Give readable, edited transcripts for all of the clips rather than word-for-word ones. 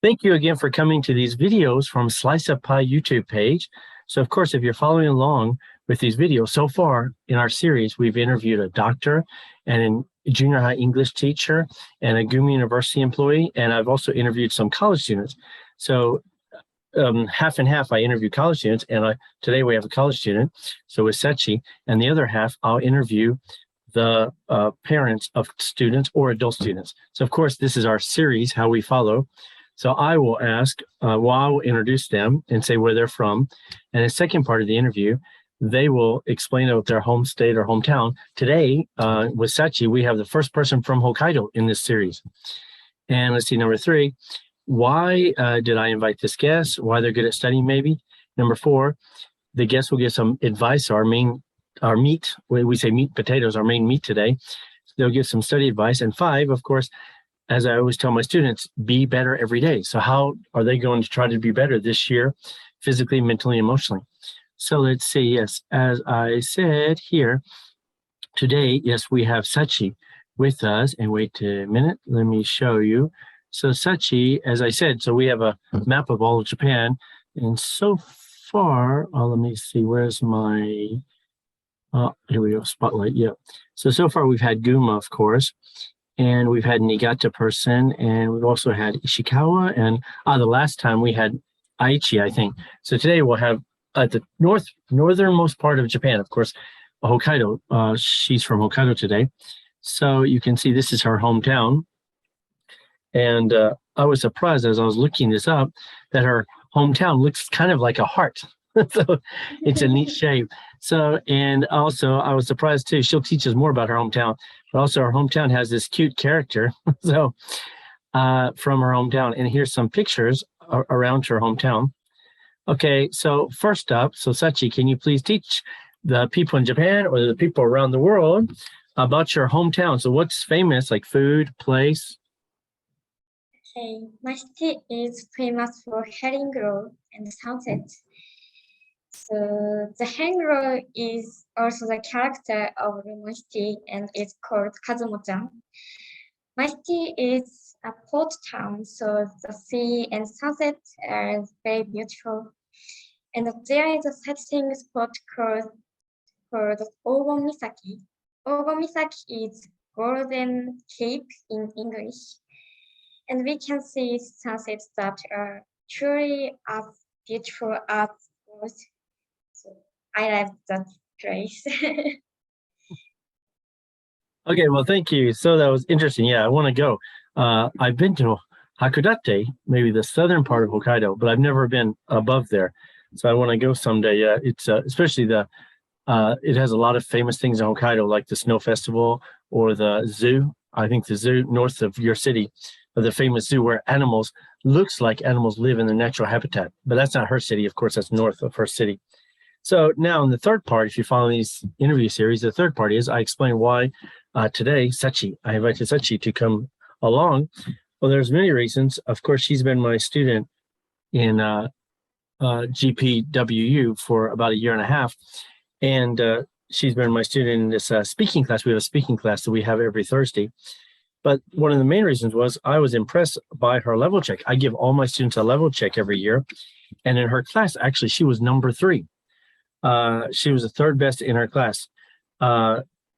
Thank you again for coming to these videos from Slice of Pie YouTube page. So of course, if you're following along with these videos, so far in our series, we've interviewed a doctor and a junior high English teacher and a Gunma University employee, and I've also interviewed some college students. So half and half, I interview college students, and today we have a college student, so with Sachi, and the other half, I'll interview the parents of students or adult students. So of course, this is our series, how we follow. So I will ask, I will introduce them and say where they're from. And the second part of the interview, they will explain about their home state or hometown. Today, with Sachi, we have the first person from Hokkaido in this series. And let's see, number 3, why did I invite this guest? Why they're good at studying, maybe. Number 4, the guest will give some advice, our meat, we say meat potatoes, our main meat today. They'll give some study advice. And 5, of course, as I always tell my students, be better every day. So how are they going to try to be better this year, physically, mentally, emotionally? So let's see, yes, as I said here, today, yes, we have Sachi with us. And wait a minute, let me show you. So Sachi, as I said, so we have a map of all of Japan. And so far, let me see, where's my, here we go, spotlight, yeah. So far we've had Gunma, of course. And we've had Niigata person, and we've also had Ishikawa, and the last time we had Aichi, I think. So today we'll have at the northernmost part of Japan, of course, Hokkaido. She's from Hokkaido today. So you can see this is her hometown. And I was surprised as I was looking this up that her hometown looks kind of like a heart. So it's a neat shape. So, and also I was surprised too, she'll teach us more about her hometown, but also her hometown has this cute character. So from her hometown, and here's some pictures around her hometown. Okay, so first up, so Sachi, can you please teach the people in Japan or the people around the world about your hometown? So what's famous, like food, place? Okay, my city is famous for herring roll and sunset. So the herring is also the character of my city and it's called Kazumo-chan. My city is a port town, so the sea and sunset are very beautiful. And there is a sightseeing spot called Ogon Misaki. Ogon Misaki is Golden Cape in English. And we can see sunsets that are truly as beautiful as both. I love that place. Okay, well, thank you. So that was interesting. Yeah, I want to go. I've been to Hakodate, maybe the southern part of Hokkaido, but I've never been above there. So I want to go someday. Yeah, it's especially it has a lot of famous things in Hokkaido, like the Snow Festival or the zoo. I think the zoo north of your city, the famous zoo where looks like animals live in their natural habitat. But that's not her city. Of course, that's north of her city. So now in the third part, if you follow these interview series, the third part is I explain why today I invited Sachi to come along. Well, there's many reasons. Of course, she's been my student in GPWU for about a year and a half. And she's been my student in this speaking class. We have a speaking class that we have every Thursday. But one of the main reasons was I was impressed by her level check. I give all my students a level check every year. And in her class, actually, she was number 3. She was the 3rd best in her class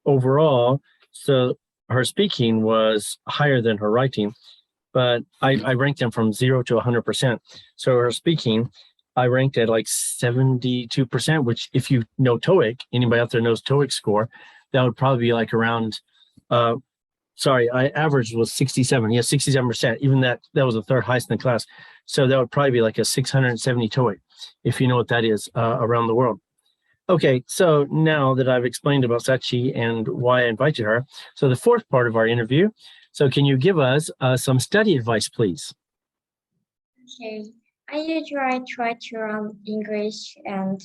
overall. So her speaking was higher than her writing, but I ranked them from 0 to 100%. So her speaking, I ranked at like 72%, which if you know TOEIC, anybody out there knows TOEIC score, that would probably be like around, I averaged was 67. Yeah, 67%. Even that was the 3rd highest in the class. So that would probably be like a 670 TOEIC, if you know what that is around the world. Okay, so now that I've explained about Sachi and why I invited her, so the 4th part of our interview. So can you give us some study advice, please? Okay, I usually try to learn English and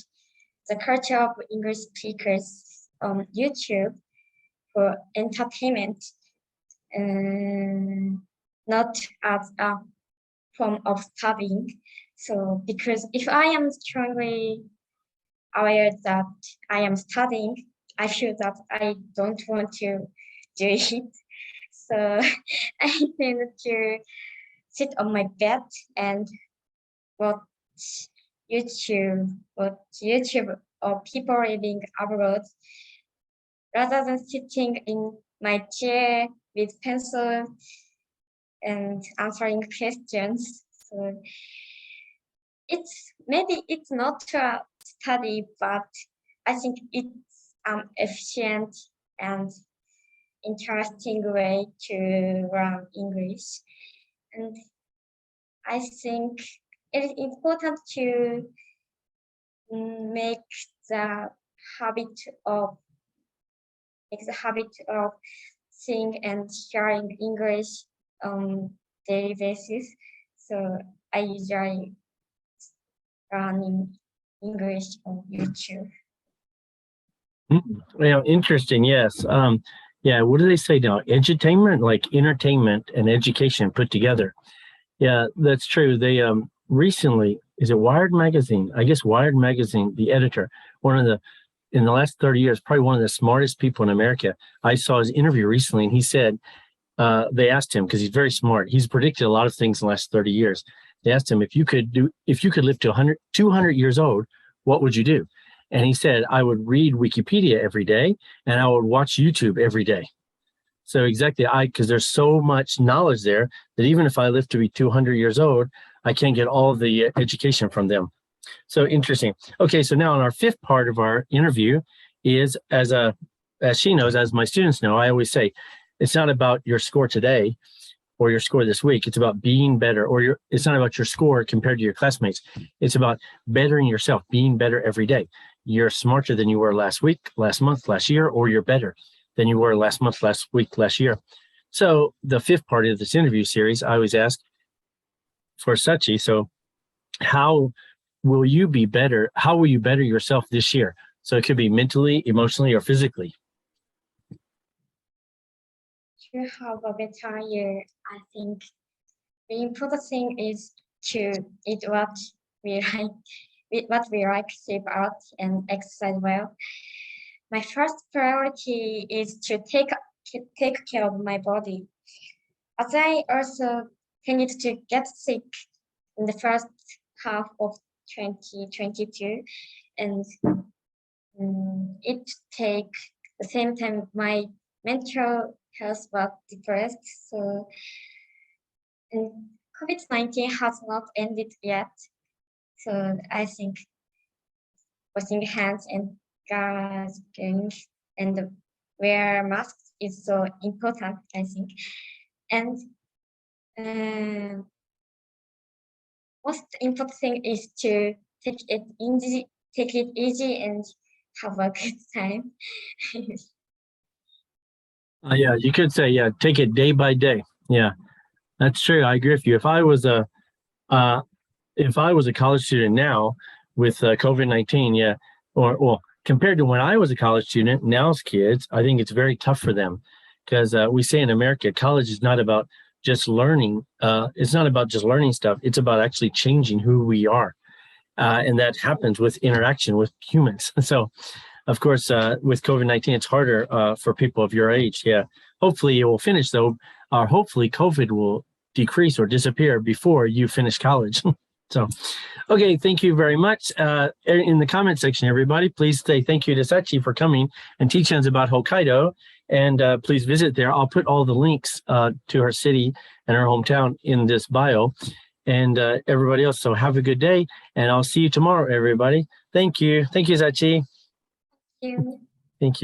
the culture of English speakers on YouTube for entertainment, not as a form of studying. So because if I am strongly aware that I am studying, I feel that I don't want to do it. So I tend to sit on my bed and watch YouTube or people living abroad rather than sitting in my chair with pencil and answering questions. So it's not a study, but I think it's an efficient and interesting way to learn English. And I think it is important to make the habit of seeing and sharing English on daily basis. So I usually learning English on YouTube. Yeah, interesting. Yes. Yeah. What do they say now? Edutainment, like entertainment and education put together. Yeah, that's true. They recently, is it Wired Magazine? I guess Wired Magazine, the editor, in the last 30 years, probably one of the smartest people in America. I saw his interview recently, and he said, they asked him, because he's very smart. He's predicted a lot of things in the last 30 years. They asked him, if you could live to 200 years old, what would you do? And he said, I would read Wikipedia every day, and I would watch YouTube every day. So exactly, because there's so much knowledge there that even if I live to be 200 years old, I can't get all the education from them. So interesting. Okay, so now in our fifth part of our interview is, as she knows, as my students know, I always say, it's not about your score today or your score this week. It's about being better, it's not about your score compared to your classmates. It's about bettering yourself, being better every day. You're smarter than you were last week, last month, last year, or you're better than you were last month, last week, last year. So the fifth part of this interview series, I always ask for Sachi, so how will you be better? How will you better yourself this year? So it could be mentally, emotionally, or physically. To have a better year, I think the important thing is to eat what we like, sleep out, and exercise well. My first priority is to take care of my body, as I also tended to get sick in the first half of 2022, and it take the same time my mental health was depressed. So, and COVID-19 has not ended yet. So I think washing hands and gasping and wear masks is so important, I think. And most important thing is to take it easy and have a good time. Yeah, you could say, yeah, take it day by day. Yeah, that's true. I agree with you. If I was a college student now with COVID-19, yeah, or well, compared to when I was a college student, now's kids, I think it's very tough for them because we say in America, college is not about just learning. It's not about just learning stuff. It's about actually changing who we are. And that happens with interaction with humans. So, of course, with COVID-19, it's harder for people of your age. Yeah. Hopefully it will finish though, or hopefully COVID will decrease or disappear before you finish college. So, okay, thank you very much. In the comment section, everybody, please say thank you to Sachi for coming and teaching us about Hokkaido. And please visit there. I'll put all the links to her city and her hometown in this bio. And everybody else, so have a good day. And I'll see you tomorrow, everybody. Thank you. Thank you, Sachi. Thank you.